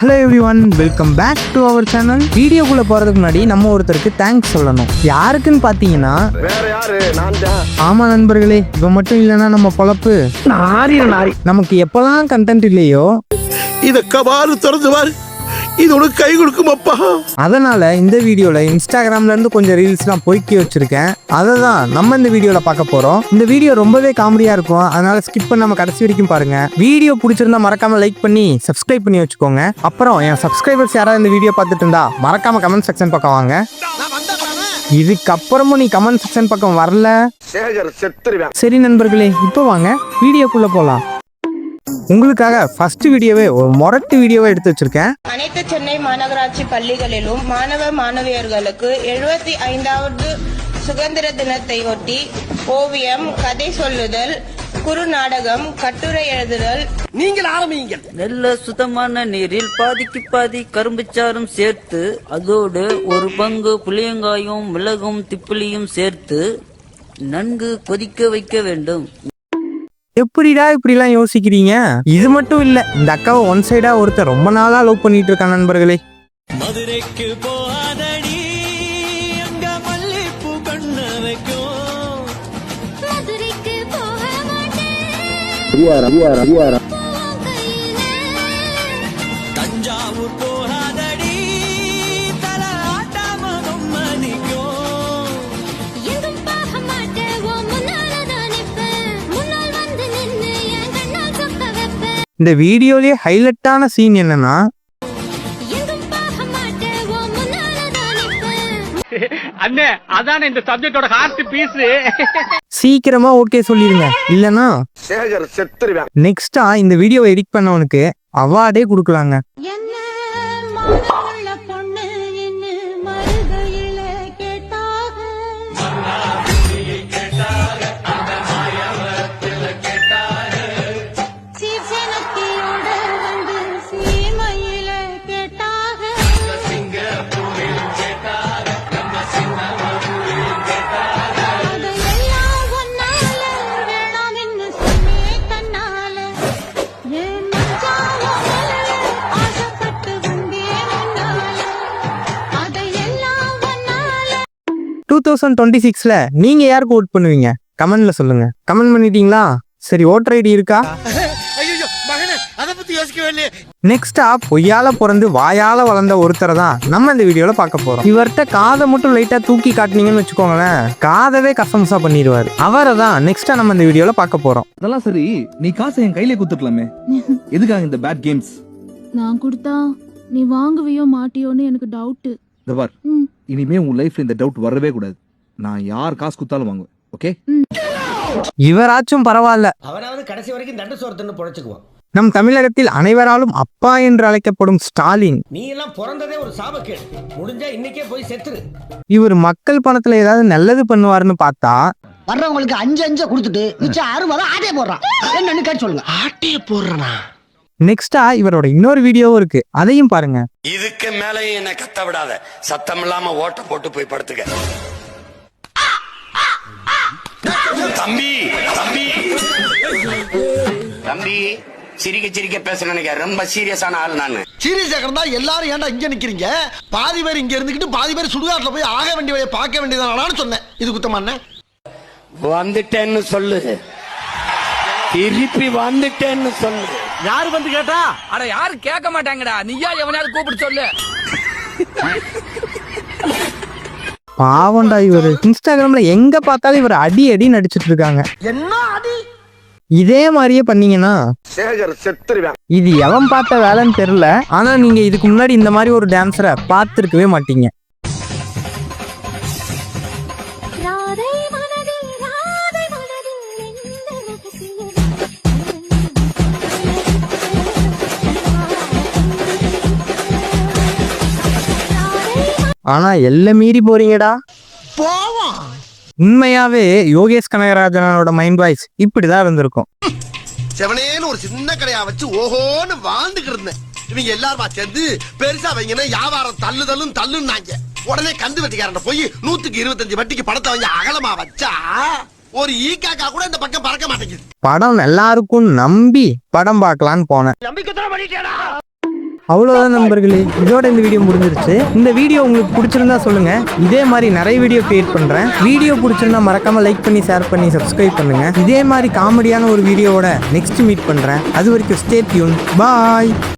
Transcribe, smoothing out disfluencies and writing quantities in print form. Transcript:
Hello everyone, welcome back to our channel. வீடியோக்குள்ள போறதுக்கு முன்னாடி நம்ம ஒருத்தருக்கு தேங்க்ஸ் சொல்லணும். யாருக்குன்னு பாத்தீங்கன்னா, ஆமா நண்பர்களே, இவன் மட்டும் இல்லைன்னா நம்ம பொழப்பு நமக்கு எப்பதான் கண்டென்ட் இல்லையோ இத கபாலு திறந்து பாரு, இது உனக்கு கை கொடுக்கும் அப்பா. அதனால இந்த வீடியோல இன்ஸ்டாகிராம்ல இருந்து கொஞ்சம் ரீல்ஸ்லாம் பொறுக்கி வச்சிருக்கேன். அதை தான் நம்ம இந்த வீடியோல பார்க்க போறோம். இந்த வீடியோ ரொம்பவே காமெடியா இருக்கும், அதனால ஸ்கிப் பண்ணாம கடைசி வரைக்கும் பாருங்க. வீடியோ பிடிச்சிருந்தா மறக்காம லைக் பண்ணி சப்ஸ்கிரைப் பண்ணி வச்சுக்கோங்க. அப்புறம் என் சப்ஸ்கிரைபர்ஸ் யாராவது இந்த வீடியோ பார்த்துட்டு இருந்தா மறக்காம கமெண்ட் செக்ஷன் பக்கம் வாங்க. இதுக்கப்புறமும் நீ கமெண்ட் செக்ஷன் பக்கம் வரல, சரி நண்பர்களே, இப்போ வாங்க வீடியோக்குள்ள போலாம். உங்களுக்காக ஃபர்ஸ்ட் வீடியோவே ஒரு மொரட்டு வீடியோவை எடுத்து வச்சிருக்கேன். அனைத்து சென்னை மாநகராட்சி பள்ளிகளிலும் மாணவ மாணவியர்களுக்கு 75வது சுதந்திர தினத்தை ஒட்டி ஓவியம், கதை சொல்லுதல், குறு நாடகம், கட்டுரை எழுதுதல். நீங்கள் ஆரம்பிங்க. நல்ல சுத்தமான நீரில் பாதிக்கு பாதி கரும்புச்சாரும் சேர்த்து, அதோடு ஒரு பங்கு புளியங்காயும் மிளகும் திப்பிலியும் சேர்த்து நன்கு கொதிக்க வைக்க வேண்டும். எப்படிடா இப்படிலாம் யோசிக்கிறீங்க? இது மட்டும் இல்ல, இந்த அக்காவை ஒன் சைடா ஒருத்தர் ரொம்ப நாளா லவ் பண்ணிட்டு இருக்கான் நண்பர்களே. மதுரைக்கு போகாதடி, அங்க மல்லிப்பூ கண்ண வைக்கும். மதுரைக்கு போக மாட்டேன். தஞ்சாவூர் போகாதடி, தல ஆட்டாம மணிக்கும். எங்கும் போக மாட்டேன், முன்னாலதான் நிப்பேன். முன்னால் வந்து நின்று என் கண்ணால் சொக்க வைப்பேன். இந்த வீடியோலயே ஹைலைட்டான சீன் என்னன்னா, அண்ணே அதானே இந்த சப்ஜெக்டோட ஹார்ட் பீஸ். சீக்கிரமா ஓகே சொல்லிருங்க, இல்லனா நெக்ஸ்டா இந்த வீடியோவை எடிட் பண்ணவனுக்கு அவார்டே கொடுக்கலாங்க. நீங்க யாருக்கு ஓட் பண்ணுவீங்க? கமெண்ட்ல சொல்லுங்க. கமெண்ட் பண்ணிட்டீங்களா? சரி, ஓட்டர் ஐடி இருக்கா? நெக்ஸ்டா பொய்யால பிறந்து வாயால வளர்ந்த ஒருத்தரை தான் நம்ம இந்த வீடியோல பார்க்க போறோம். இவர்கிட்ட காதை மட்டும் லைட்டா தூக்கி காட்டினீங்கன்னு வச்சுக்கோங்களேன், காதவே கசம்சா பண்ணிடுவாரு. அவரை தான் நெக்ஸ்டா நம்ம இந்த வீடியோல பார்க்க போறோம். அதெல்லாம் சரி, நீ காசை என் கையில குத்துக்கலாமே, எதுக்காக இந்த பேட் கேம்ஸ்? நான் கொடுத்தா நீ வாங்குவியோ மாட்டியோன்னு எனக்கு டவுட். இந்த பார், இனிமே உன் லைஃப்ல இந்த டவுட் வரவே கூடாது. நான் யார் காசு குத்தாலும் வாங்குவேன், ஓகே? இவராச்சும் பரவாயில்ல, அவனாவது கடைசி வரைக்கும் தண்டு சோறு பொழைச்சுக்குவான். நம் தமிழகத்தில் அனைவராலும் அப்பா என்று அழைக்கப்படும் ஸ்டாலின், நீ எல்லாம் பிறந்ததே ஒரு சாபக்கேடு. முடிஞ்சா இன்னைக்கே போய் செத்துரு. இவர் மக்கள் பணத்துல ஏதாவது நல்லது பண்ணுவாருன்னு பார்த்தா, வர்றவங்களுக்கு 5 கொடுத்துட்டு மிச்சம் 60 ஆட்டே போடுறான். என்னன்னு கேட்டு சொல்லுங்க. ஆட்டிய போடுறனா? நெக்ஸ்டா இவரோட இன்னொரு வீடியோவும் இருக்கு, அதையும் பாருங்க. இதுக்கு மேலையும் என்ன கத்த விடாத, சத்தம் இல்லாம ஓட்ட போட்டு போய் படுத்துக்க. தம்பி தம்பி தம்பி, சிரிக்க சிரிக்க பேச நினைக்க, ரொம்ப சீரியஸான ஆள் நானு. சீரியஸா இருந்தா எல்லாரும் ஏன்டா இங்க நிக்கிறீங்க? பாதி பேர் இங்க இருந்துகிட்டு பாதி பேர் சுடுகாட்டுல போய் ஆக வேண்டிய வேலையை பார்க்க வேண்டியதானு சொன்னேன். இது குத்தமான? வந்துட்டேன்னு சொல்லு, திருப்பி வந்துட்டேன்னு சொல்லு. யாரு வந்து கேட்டா? அட யாரு கேட்க மாட்டாங்கடா, நீயா எவனாவது கூப்பிட்டு சொல்லு. பாவண்டா இவரு. இன்ஸ்டாகிராம்ல எங்க பார்த்தாலும் இவர் அடி அடி நடிச்சிட்டு இருக்காங்க. என்ன அடி? இதே மாதிரியே பண்ணீங்கன்னா இது எவன் பார்த்த வேலைன்னு தெரியல. ஆனா நீங்க இதுக்கு முன்னாடி இந்த மாதிரி ஒரு டான்ஸரை பார்த்திருக்கவே மாட்டீங்க. ஆனா எல்லாம் மீறி போறீங்கடா. உண்மையாவே யோகேஷ் கனகராஜனோட மைண்ட் வாய்ஸ் இப்படிதான் இருந்திருக்கும். செவனேன்னு ஒரு சின்ன கடையா வச்சு ஓஹோன்னு வாழ்ந்துக்கிட்டு இருந்தேன். இவங்க எல்லாரும் சேர்ந்து பெருசா வைங்கன்னா வியாபாரம் தள்ளுன்னாங்க. உடனே கந்து வெட்டிக்காரன் போய் 125 வட்டிக்கு படத்தை வாங்கி அகலமா வச்சா ஒரு ஈக்காக்கா கூட இந்த பக்கம் பறக்க மாட்டேங்குது. படம் எல்லாருக்கும் நம்பி படம் பார்க்கலான்னு போனேன். அவ்வளோதான் நண்பர்களே, இதோட இந்த வீடியோ முடிஞ்சிருச்சு. இந்த வீடியோ உங்களுக்கு பிடிச்சிருந்தா சொல்லுங்க. இதே மாதிரி நிறைய வீடியோ கிரியேட் பண்றேன். வீடியோ பிடிச்சிருந்தா மறக்காம லைக் பண்ணி ஷேர் பண்ணி சப்ஸ்கிரைப் பண்ணுங்க. இதே மாதிரி காமெடியான ஒரு வீடியோவோட நெக்ஸ்ட் மீட் பண்றேன். அது வரைக்கும் ஸ்டே டியூன். பாய்.